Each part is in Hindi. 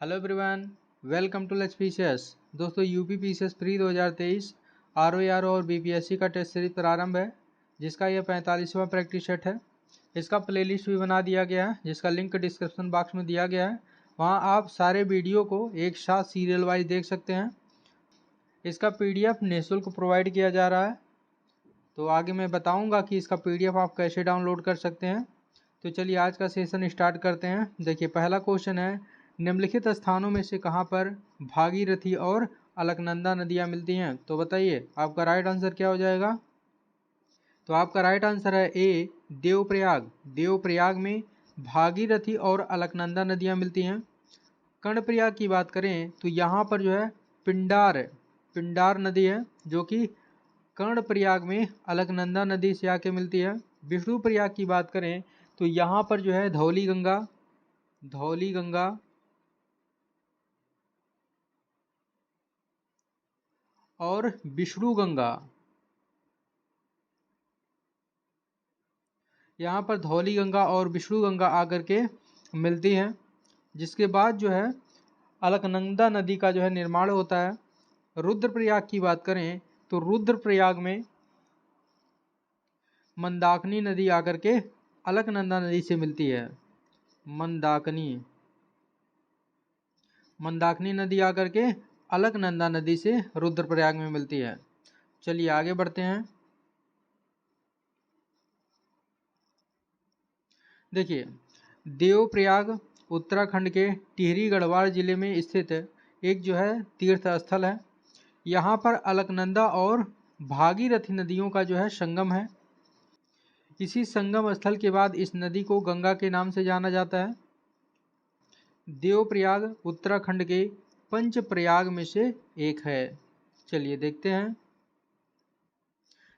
Hello everyone, welcome to let's PCS. दोस्तों यूपी पीसीएस प्री 2023 आरओ और बीपीएससी का टेस्ट सीरीज प्रारंभ है, जिसका यह 45वां प्रैक्टिस सेट है। इसका प्लेलिस्ट भी बना दिया गया है, जिसका लिंक डिस्क्रिप्शन बॉक्स में दिया गया है। वहां आप सारे वीडियो को एक साथ सीरियल वाइज देख सकते हैं। इसका पीडीएफ निःशुल्क प्रोवाइड किया जा रहा है। तो आगे मैं बताऊंगा कि इसका पीडीएफ आप कैसे डाउनलोड कर सकते हैं। तो चलिए आज का सेशन स्टार्ट करते हैं। देखिए पहला क्वेश्चन है, निम्नलिखित स्थानों में से कहां पर भागीरथी और अलकनंदा नदियां मिलती हैं? तो बताइए आपका राइट आंसर क्या हो जाएगा। तो आपका राइट आंसर है ए देवप्रयाग। देवप्रयाग में भागीरथी और अलकनंदा नदियां मिलती हैं। कर्णप्रयाग की बात करें तो यहाँ पर जो है पिंडार नदी है, जो कि कर्णप्रयाग में अलकनंदा नदी से आके मिलती है। विष्णुप्रयाग की बात करें तो यहाँ पर जो है धौली गंगा और विष्णु गंगा, यहाँ पर धौली गंगा और विष्णु गंगा आकर के मिलती हैं। जिसके बाद जो है अलकनंदा नदी का जो है निर्माण होता है। रुद्रप्रयाग की बात करें तो रुद्रप्रयाग में मंदाकिनी नदी आकर के अलकनंदा नदी से मिलती है। मंदाकिनी नदी आकर के अलकनंदा नदी से रुद्रप्रयाग में मिलती है। चलिए आगे बढ़ते हैं। देखिए देवप्रयाग उत्तराखंड के टिहरी गढ़वाल जिले में स्थित एक जो है तीर्थ स्थल है। यहाँ पर अलकनंदा और भागीरथी नदियों का जो है संगम है। इसी संगम स्थल के बाद इस नदी को गंगा के नाम से जाना जाता है। देवप्रयाग उत्तराखंड के पंच प्रयाग में से एक है। चलिए देखते हैं।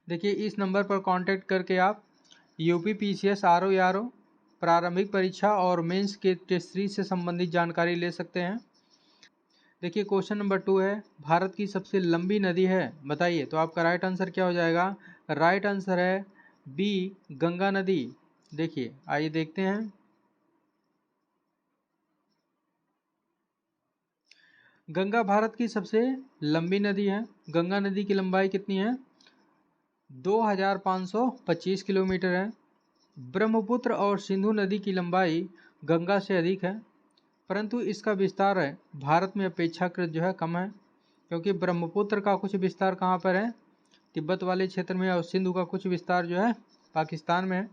देखिए इस नंबर पर कांटेक्ट करके आप यूपी पीसीएस आरओ प्रारंभिक परीक्षा और मेंस के टेस्ट सीरीज से संबंधित जानकारी ले सकते हैं। देखिए क्वेश्चन नंबर 2 है, भारत की सबसे लंबी नदी है, बताइए। तो आपका राइट आंसर क्या हो जाएगा। राइट आंसर है बी गंगा नदी। देखिए आइए देखते हैं। गंगा भारत की सबसे लंबी नदी है। गंगा नदी की लंबाई कितनी है? 2525 किलोमीटर है। ब्रह्मपुत्र और सिंधु नदी की लंबाई गंगा से अधिक है, परंतु इसका विस्तार है भारत में अपेक्षाकृत जो है कम है, क्योंकि ब्रह्मपुत्र का कुछ विस्तार कहाँ पर है? तिब्बत वाले क्षेत्र में, और सिंधु का कुछ विस्तार जो है पाकिस्तान में है।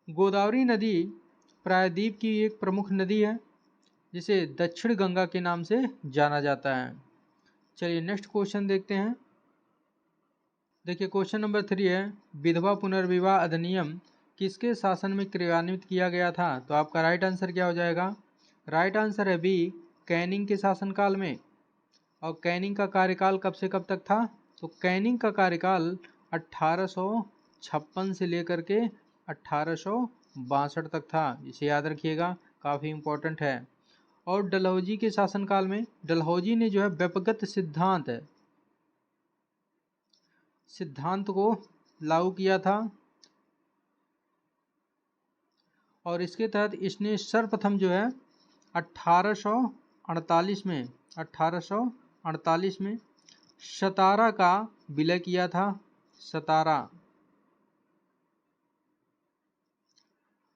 गोदावरी नदी प्रायद्वीप की एक प्रमुख नदी है, जिसे दक्षिण गंगा के नाम से जाना जाता है। चलिए नेक्स्ट क्वेश्चन देखते हैं। देखिए क्वेश्चन नंबर 3 है, विधवा पुनर्विवाह अधिनियम किसके शासन में क्रियान्वित किया गया था? तो आपका राइट आंसर क्या हो जाएगा। राइट आंसर है बी कैनिंग के शासनकाल में। और कैनिंग का कार्यकाल कब से कब तक था? तो कैनिंग का कार्यकाल 1856 से लेकर के 1862 तक था। इसे याद रखिएगा, काफ़ी इम्पोर्टेंट है। और डलहौजी के शासनकाल में डलहौजी ने जो है व्यपगत सिद्धांत को लागू किया था, और इसके तहत इसने सर्वप्रथम जो है 1848 में सतारा का विलय किया था। सतारा,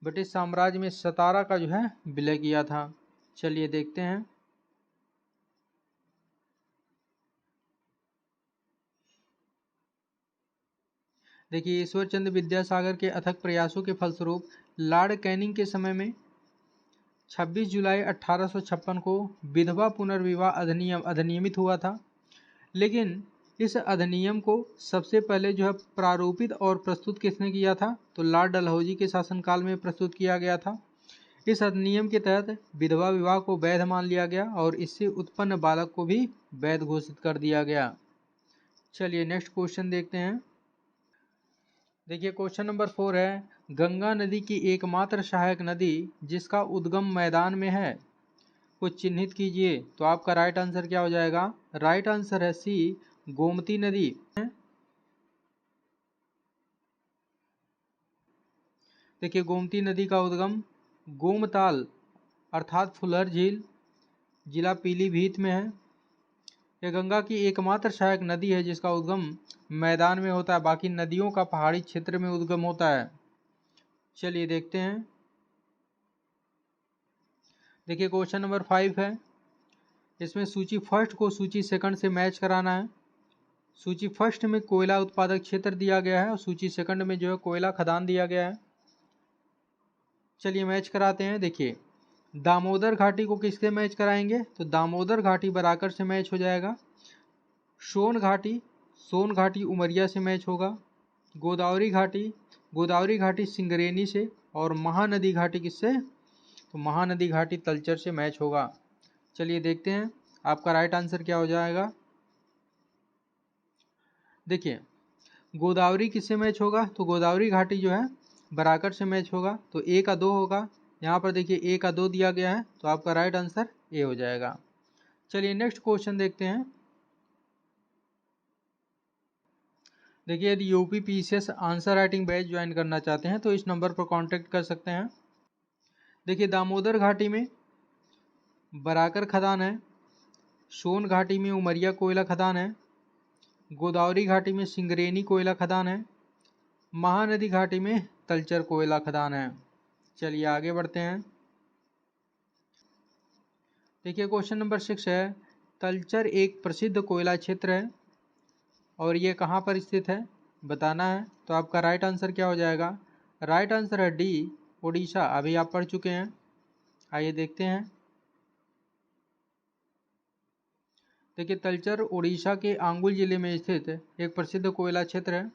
ब्रिटिश साम्राज्य में सतारा का जो है विलय किया था। चलिए देखते हैं। देखिए ईश्वर चंद्र विद्यासागर के अथक प्रयासों के फलस्वरूप लॉर्ड कैनिंग के समय में 26 जुलाई 1856 को विधवा पुनर्विवाह अधिनियमित हुआ था। लेकिन इस अधिनियम को सबसे पहले जो है प्रारूपित और प्रस्तुत किसने किया था? तो लॉर्ड डलहौजी के शासनकाल में प्रस्तुत किया गया था। इस अधिनियम के तहत विधवा विवाह को वैध मान लिया गया और इससे उत्पन्न बालक को भी वैध घोषित कर दिया गया। चलिए नेक्स्ट क्वेश्चन देखते हैं। देखिए क्वेश्चन नंबर 4 है, गंगा नदी की एकमात्र सहायक नदी जिसका उद्गम मैदान में है, कुछ चिन्हित कीजिए। तो आपका राइट आंसर क्या हो जाएगा। राइट आंसर है सी गोमती नदी। देखिए गोमती नदी का उद्गम गोमताल अर्थात फुलहर झील जिला पीलीभीत में है। यह गंगा की एकमात्र सहायक नदी है जिसका उद्गम मैदान में होता है, बाकी नदियों का पहाड़ी क्षेत्र में उद्गम होता है। चलिए देखते हैं। देखिए क्वेश्चन नंबर 5 है, इसमें सूची फर्स्ट को सूची सेकंड से मैच कराना है। सूची फर्स्ट में कोयला उत्पादक क्षेत्र दिया गया है और सूची सेकंड में जो है कोयला खदान दिया गया है। चलिए मैच कराते हैं। देखिए दामोदर घाटी को किससे मैच कराएंगे, तो दामोदर घाटी बराकर से मैच हो जाएगा। सोन घाटी उमरिया से मैच होगा। गोदावरी घाटी सिंगरेनी से। और महानदी घाटी किससे, तो महानदी घाटी तलचर से मैच होगा। चलिए देखते हैं आपका राइट आंसर क्या हो जाएगा। देखिए गोदावरी किससे मैच होगा, तो गोदावरी घाटी जो है बराकर से मैच होगा, तो ए का 2 होगा। यहाँ पर देखिए ए का 2 दिया गया है, तो आपका राइट आंसर ए हो जाएगा। चलिए नेक्स्ट क्वेश्चन देखते हैं। देखिए यदि UP PCS answer writing batch join करना चाहते हैं तो इस नंबर पर कांटेक्ट कर सकते हैं। देखिए दामोदर घाटी में बराकर खदान है, सोन घाटी में उमरिया कोयला खदान है, गोदावरी घाटी में सिंगरेनी कोयला खदान है, महानदी घाटी में तलचर कोयला खदान है। चलिए आगे बढ़ते हैं। देखिए क्वेश्चन नंबर 6 है, तलचर एक प्रसिद्ध कोयला क्षेत्र है और ये कहाँ पर स्थित है बताना है। तो आपका राइट आंसर क्या हो जाएगा, राइट आंसर है डी, उड़ीसा। अभी आप पढ़ चुके हैं, आइए देखते हैं। देखिए तलचर उड़ीसा के आंगुल जिले में स्थित एक प्रसिद्ध कोयला क्षेत्र है।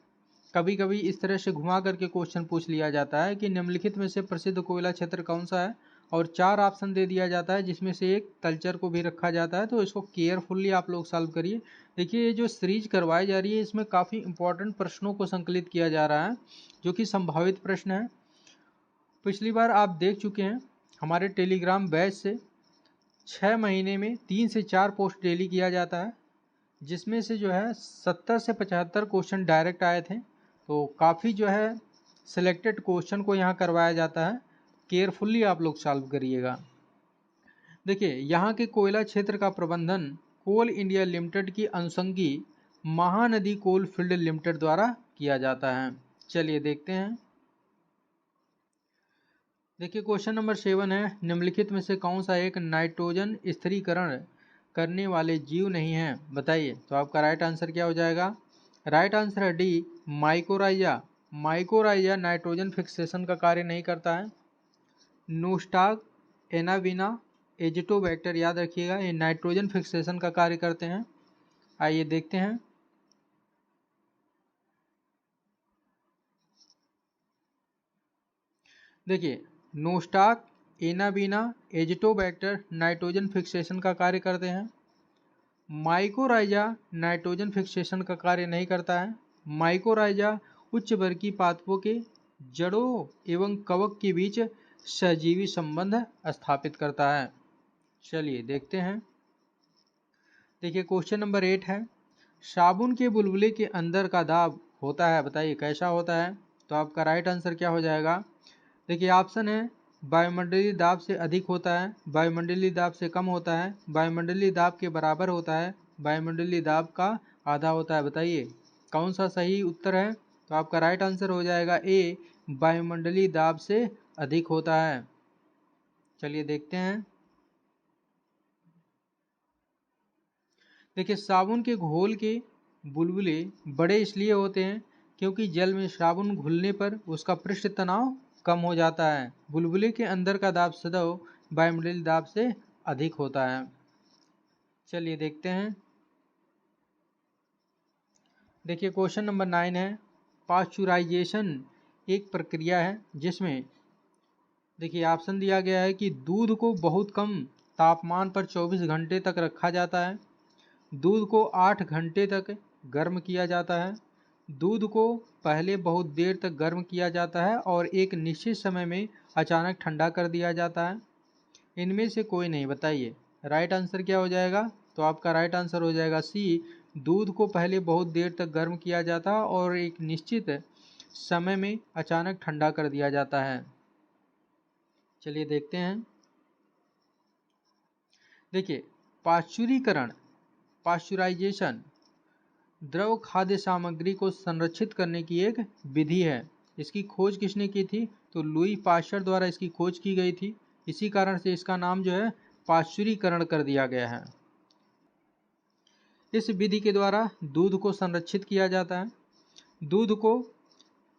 कभी कभी इस तरह से घुमा करके क्वेश्चन पूछ लिया जाता है कि निम्नलिखित में से प्रसिद्ध कोयला क्षेत्र कौन सा है, और 4 ऑप्शन दे दिया जाता है जिसमें से एक तलचर को भी रखा जाता है। तो इसको केयरफुली आप लोग सॉल्व करिए। देखिए ये जो सीरीज करवाई जा रही है इसमें काफ़ी इंपॉर्टेंट प्रश्नों को संकलित किया जा रहा है जो कि संभावित प्रश्न है। पिछली बार आप देख चुके हैं हमारे टेलीग्राम बैच से 6 महीने में 3 से 4 पोस्ट डेली किया जाता है, जिसमें से जो है 70 से 75 क्वेश्चन डायरेक्ट आए थे। तो काफ़ी जो है सिलेक्टेड क्वेश्चन को यहाँ करवाया जाता है, केयरफुली आप लोग सॉल्व करिएगा। देखिए यहाँ के कोयला क्षेत्र का प्रबंधन कोल इंडिया लिमिटेड की अनुषंगी महानदी कोल फील्ड लिमिटेड द्वारा किया जाता है। चलिए देखते हैं। देखिए क्वेश्चन नंबर 7 है, निम्नलिखित में से कौन सा एक नाइट्रोजन स्थिरीकरण करने वाले जीव नहीं है बताइए। तो आपका राइट आंसर क्या हो जाएगा, राइट आंसर है D, mycorrhiza. Mycorrhiza nitrogen fixation का कार्य नहीं करता है। नोस्टाक, एनाविना, एजिटोबैक्टर, याद रखिएगा ये नाइट्रोजन फिक्सेशन का कार्य करते हैं। आइए देखते हैं। देखिए नोस्टाक, एनाविना, एजिटोबैक्टर नाइट्रोजन फिक्सेशन का कार्य करते हैं। माइकोराइजा नाइट्रोजन फिक्सेशन का कार्य नहीं करता है। माइकोराइजा उच्च वर्गीय पादपों के जड़ों एवं कवक के बीच सहजीवी संबंध स्थापित करता है। चलिए देखते हैं। देखिए क्वेश्चन नंबर 8 है, साबुन के बुलबुले के अंदर का दाब होता है बताइए कैसा होता है। तो आपका राइट आंसर क्या हो जाएगा। देखिए ऑप्शन है वायुमंडलीय दाब से अधिक होता है, वायुमंडलीय दाब से कम होता है, वायुमंडलीय दाब के बराबर होता है, वायुमंडलीय दाब का आधा होता है। बताइए कौन सा सही उत्तर है। तो आपका राइट आंसर हो जाएगा ए, वायुमंडलीय दाब से अधिक होता है। चलिए देखते हैं। देखिए साबुन के घोल के बुलबुले बड़े इसलिए होते हैं क्योंकि जल में साबुन घुलने पर उसका पृष्ठ तनाव कम हो जाता है। बुलबुले के अंदर का दाब सदैव वायुमंडलीय दाब से अधिक होता है। चलिए देखते हैं। देखिए क्वेश्चन नंबर 9 है, पाश्चुराइजेशन एक प्रक्रिया है जिसमें देखिए ऑप्शन दिया गया है कि दूध को बहुत कम तापमान पर 24 घंटे तक रखा जाता है, दूध को 8 घंटे तक गर्म किया जाता है, दूध को पहले बहुत देर तक गर्म किया जाता है और एक निश्चित समय में अचानक ठंडा कर दिया जाता है। इनमें से कोई नहीं बताइए। राइट आंसर क्या हो जाएगा। तो आपका राइट आंसर हो जाएगा सी, दूध को पहले बहुत देर तक गर्म किया जाता है और एक निश्चित समय में अचानक ठंडा कर दिया जाता है। चलिए देखते हैं। देखिए, पाश्चुराइजेशन द्रव खाद्य सामग्री को संरक्षित करने की एक विधि है। इसकी खोज किसने की थी? तो लुई पाश्चर द्वारा इसकी खोज की गई थी। इसी कारण से इसका नाम जो है पाश्चुरीकरण कर दिया गया है। इस विधि के द्वारा दूध को संरक्षित किया जाता है। दूध को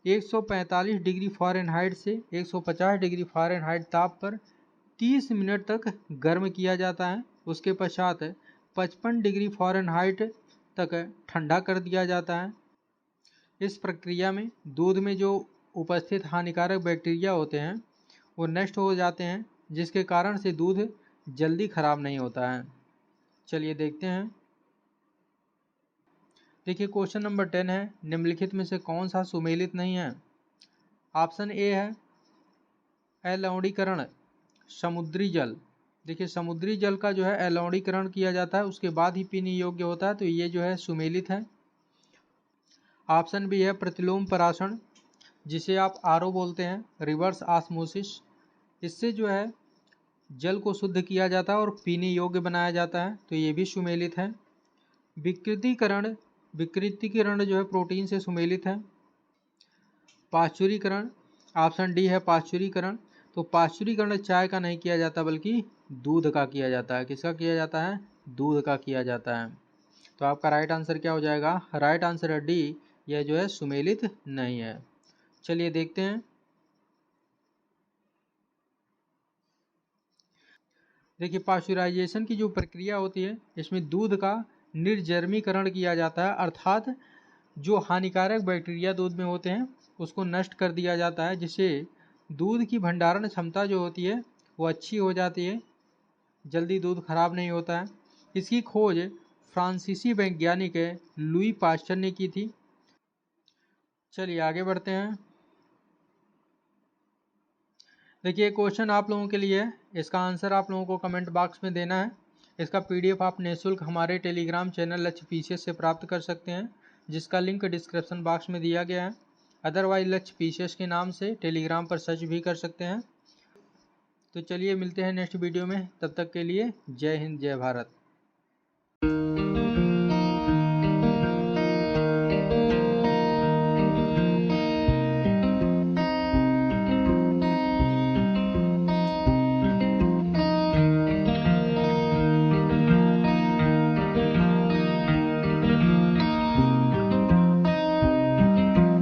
145 डिग्री फ़ारेनहाइट से 150 डिग्री फ़ारेनहाइट ताप पर 30 मिनट तक गर्म किया जाता है। उसके पश्चात 55 डिग्री फ़ारेनहाइट तक ठंडा कर दिया जाता है। इस प्रक्रिया में दूध में जो उपस्थित हानिकारक बैक्टीरिया होते हैं वो नष्ट हो जाते हैं, जिसके कारण से दूध जल्दी खराब नहीं होता है। चलिए देखते हैं। देखिए, क्वेश्चन नंबर 10 है, निम्नलिखित में से कौन सा सुमेलित नहीं है? ऑप्शन ए है अलवणीकरण समुद्री जल। देखिए, समुद्री जल का जो है अलवणीकरण किया जाता है, उसके बाद ही पीने योग्य होता है, तो ये जो है सुमेलित है। ऑप्शन बी है प्रतिलोम पराशण, जिसे आप आरओ बोलते हैं, रिवर्स ऑस्मोसिस। इससे जो है जल को शुद्ध किया जाता है और पीने योग्य बनाया जाता है, तो ये भी सुमेलित है। विकृतीकरण जो है प्रोटीन से सुमेलित है। पाश्चुरीकरण, ऑप्शन डी है पाश्चुरीकरण। तो पाश्चुरीकरण चाय का नहीं किया जाता बल्कि दूध का किया जाता है। किसका किया जाता है? दूध का किया जाता है। तो आपका राइट आंसर क्या हो जाएगा? राइट आंसर है डी, यह जो है सुमेलित नहीं है। चलिए देखते हैं। देखिए, पाश्चुराइजेशन की जो प्रक्रिया होती है इसमें दूध का निर्जर्मीकरण किया जाता है, अर्थात जो हानिकारक बैक्टीरिया दूध में होते हैं उसको नष्ट कर दिया जाता है, जिससे दूध की भंडारण क्षमता जो होती है वो अच्छी हो जाती है, जल्दी दूध खराब नहीं होता है। इसकी खोज फ्रांसीसी वैज्ञानिक लुई पाश्चर ने की थी। चलिए आगे बढ़ते हैं। देखिए, क्वेश्चन आप लोगों के लिए है, इसका आंसर आप लोगों को कमेंट बॉक्स में देना है। इसका पीडीएफ आप निःशुल्क हमारे टेलीग्राम चैनल लक्ष्य पीसीएस से प्राप्त कर सकते हैं, जिसका लिंक डिस्क्रिप्शन बॉक्स में दिया गया है। अदरवाइज लक्ष्य पीसीएस के नाम से टेलीग्राम पर सर्च भी कर सकते हैं। तो चलिए मिलते हैं नेक्स्ट वीडियो में, तब तक के लिए जय हिंद जय भारत।